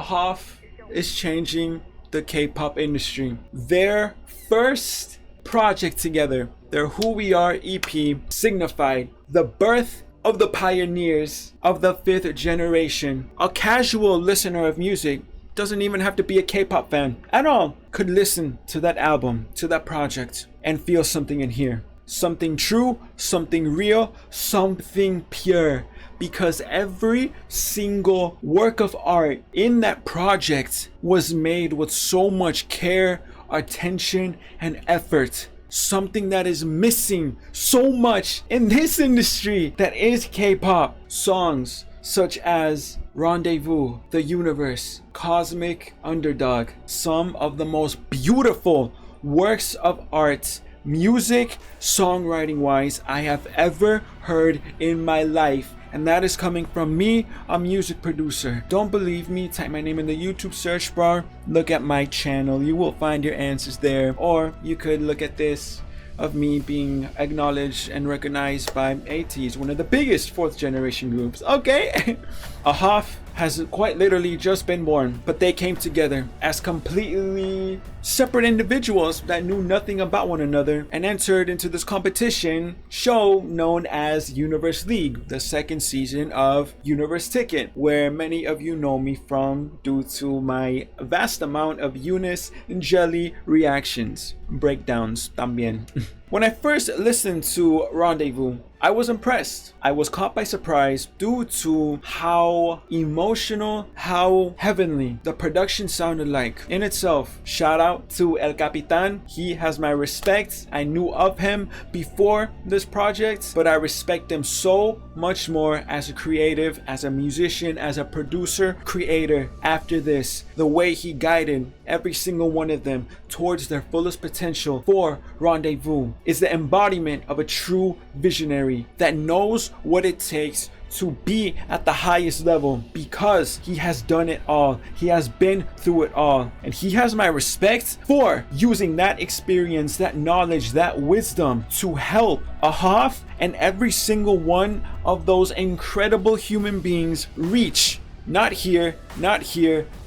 Ahoff is changing the K-pop industry. Their first project together, their Who We Are EP, signified the birth of the pioneers of the fifth generation. A casual listener of music, doesn't even have to be a K-pop fan at all, could listen to that album, to that project, and feel something in here. Something true, something real, something pure. Because every single work of art in that project was made with so much care, attention, and effort. Something that is missing so much in this industry that is K-pop. Songs such as Rendezvous, The Universe, Cosmic Underdog, some of the most beautiful works of art, music, songwriting wise, I have ever heard in my life. And that is coming from me, a music producer. Don't believe me? Type my name in the YouTube search bar. Look at my channel. You will find your answers there. Or you could look at this of me being acknowledged and recognized by ATEEZ, one of the biggest fourth generation groups. Okay. Ahoff has quite literally just been born, but they came together as completely separate individuals that knew nothing about one another and entered into this competition show known as Universe League, the second season of Universe Ticket, where many of you know me from due to my vast amount of Eunice and Jelly reactions, breakdowns también. When I first listened to Rendezvous, I was impressed. I was caught by surprise due to how emotional, how heavenly the production sounded like. In itself, shout out to El Capitan. He has my respect. I knew of him before this project, but I respect him so much more as a creative, as a musician, as a producer, creator after this. The way he guided every single one of them towards their fullest potential for Rendezvous is the embodiment of a true visionary that knows what it takes to be at the highest level because he has done it all. He has been through it all. And he has my respect for using that experience, that knowledge, that wisdom to help Ahoff and every single one of those incredible human beings reach not here,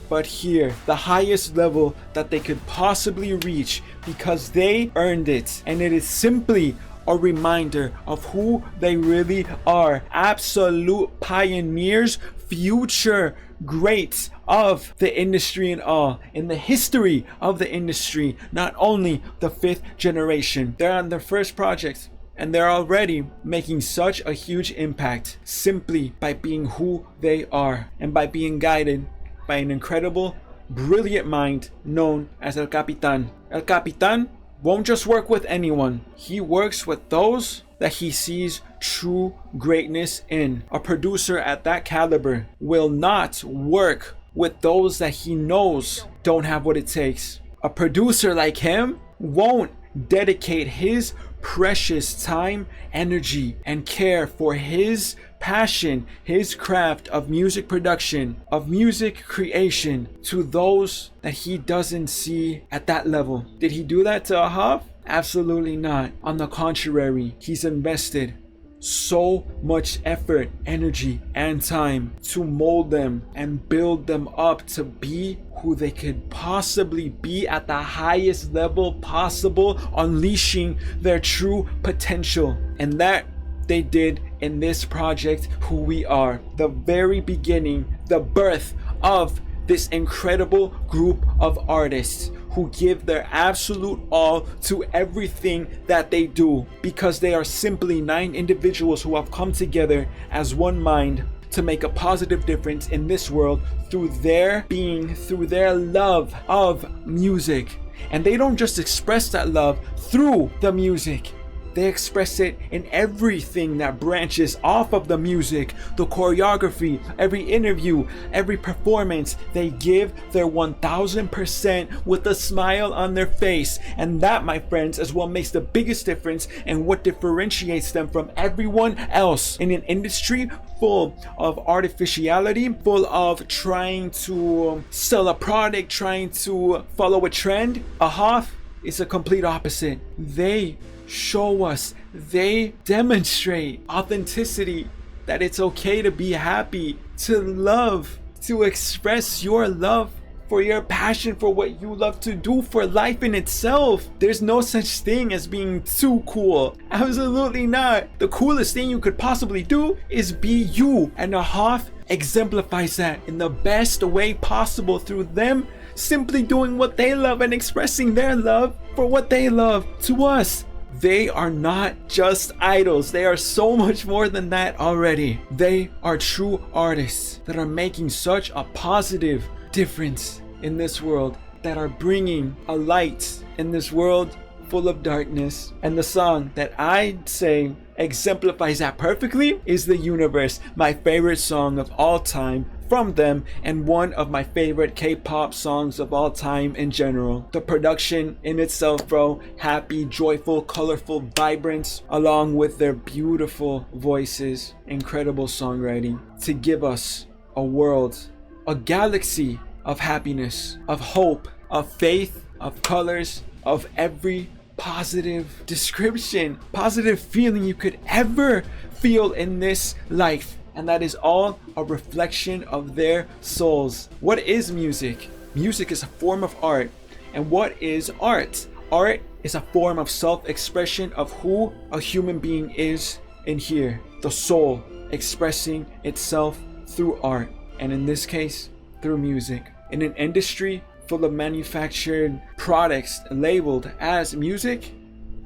but here, the highest level that they could possibly reach because they earned it. And it is simply a reminder of who they really are. Absolute pioneers, future greats of the industry and all, in the history of the industry, not only the fifth generation. They're on their first project and they're already making such a huge impact simply by being who they are and by being guided by an incredible, brilliant mind known as El Capitan. El Capitan won't just work with anyone. He works with those that he sees true greatness in. A producer at that caliber will not work with those that he knows don't have what it takes. A producer like him won't dedicate his precious time, energy, and care for his passion, his craft of music production, of music creation to those that he doesn't see at that level. Did he do that to Ahoff? Absolutely not. On the contrary, he's invested so much effort, energy, and time to mold them and build them up to be who they could possibly be at the highest level possible, unleashing their true potential. And that they did in this project, Who We Are. The very beginning, the birth of this incredible group of artists who give their absolute all to everything that they do, because they are simply 9 individuals who have come together as one mind to make a positive difference in this world through their being, through their love of music. And they don't just express that love through the music. They express it in everything that branches off of the music, the choreography, every interview, every performance. They give their 1000% with a smile on their face. And that, my friends, is what makes the biggest difference and what differentiates them from everyone else in an industry full of artificiality, full of trying to sell a product, trying to follow a trend. Ahoff is a complete opposite. They show us, they demonstrate authenticity, that it's okay to be happy, to love, to express your love for your passion for what you love to do, for life in itself. There's no such thing as being too cool. Absolutely not. The coolest thing you could possibly do is be you. And Ahoff exemplifies that in the best way possible through them simply doing what they love and expressing their love for what they love to us. They are not just idols. They are so much more than that already. They are true artists that are making such a positive difference in this world, that are bringing a light in this world full of darkness. And the song that I'd say exemplifies that perfectly is The Universe, my favorite song of all time from them, and one of my favorite K-pop songs of all time in general. The production in itself, bro, happy, joyful, colorful, vibrant, along with their beautiful voices, incredible songwriting to give us a world, a galaxy of happiness, of hope, of faith, of colors, of every positive description, positive feeling you could ever feel in this life. And that is all a reflection of their souls. What is music? Music is a form of art. And what is art? Art is a form of self-expression of who a human being is in here. The soul expressing itself through art. And in this case, through music. In an industry full of manufactured products labeled as music,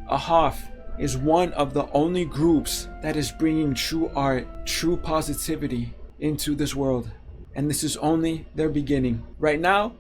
Ahoff is one of the only groups that is bringing true art, true positivity into this world. And this is only their beginning. Right now,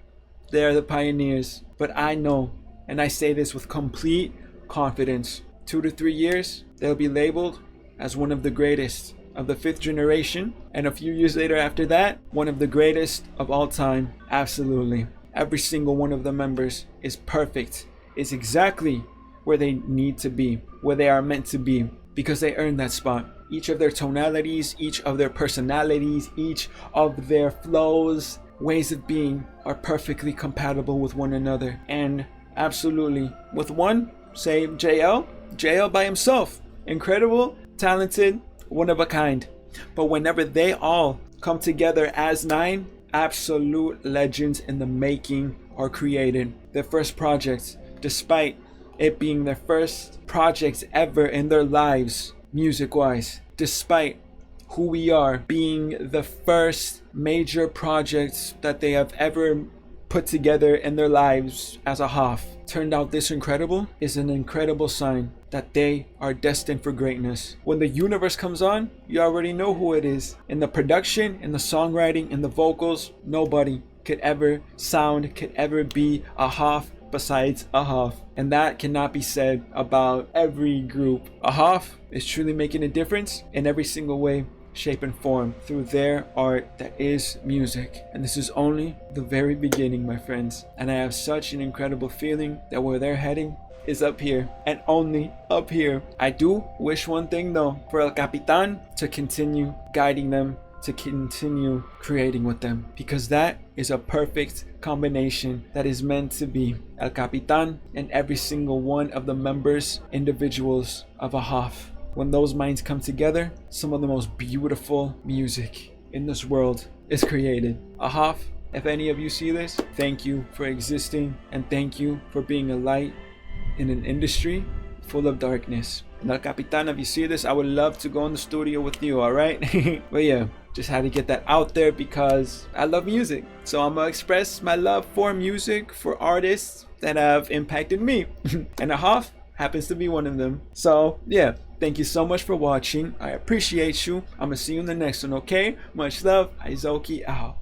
they are the pioneers. But I know, and I say this with complete confidence, 2 to 3 years, they'll be labeled as one of the greatest of the 5th generation, and a few years later after that, one of the greatest of all time. Absolutely. Every single one of the members is perfect, is exactly where they need to be, where they are meant to be, because they earned that spot. Each of their tonalities, each of their personalities, each of their flows, ways of being are perfectly compatible with one another. And absolutely, with one, say JL by himself, incredible, talented, one of a kind. But whenever they all come together as 9, absolute legends in the making are created. Their first project, despite it being their first project ever in their lives, music-wise, despite who we are being the first major projects that they have ever put together in their lives as Ahoff, turned out this incredible, is an incredible sign that they are destined for greatness. When The Universe comes on, you already know who it is. In the production, in the songwriting, in the vocals, nobody could ever be Ahoff besides Ahoff. And that cannot be said about every group. Ahoff is truly making a difference in every single way, shape, and form through their art that is music. And this is only the very beginning, my friends. And I have such an incredible feeling that where they're heading is up here, and only up here. I do wish one thing though, for El Capitan to continue guiding them, to continue creating with them, because that is a perfect combination that is meant to be. El Capitan and every single one of the members, individuals of Ahoff. When those minds come together, some of the most beautiful music in this world is created. Ahoff, if any of you see this, thank you for existing, and thank you for being a light in an industry full of darkness. And El Capitan, if you see this, I would love to go in the studio with you, alright? But yeah, just had to get that out there because I love music. So I'm gonna express my love for music, for artists that have impacted me. And Ahoff happens to be one of them. So yeah, thank you so much for watching. I appreciate you. I'm gonna see you in the next one, okay? Much love. Izoki out.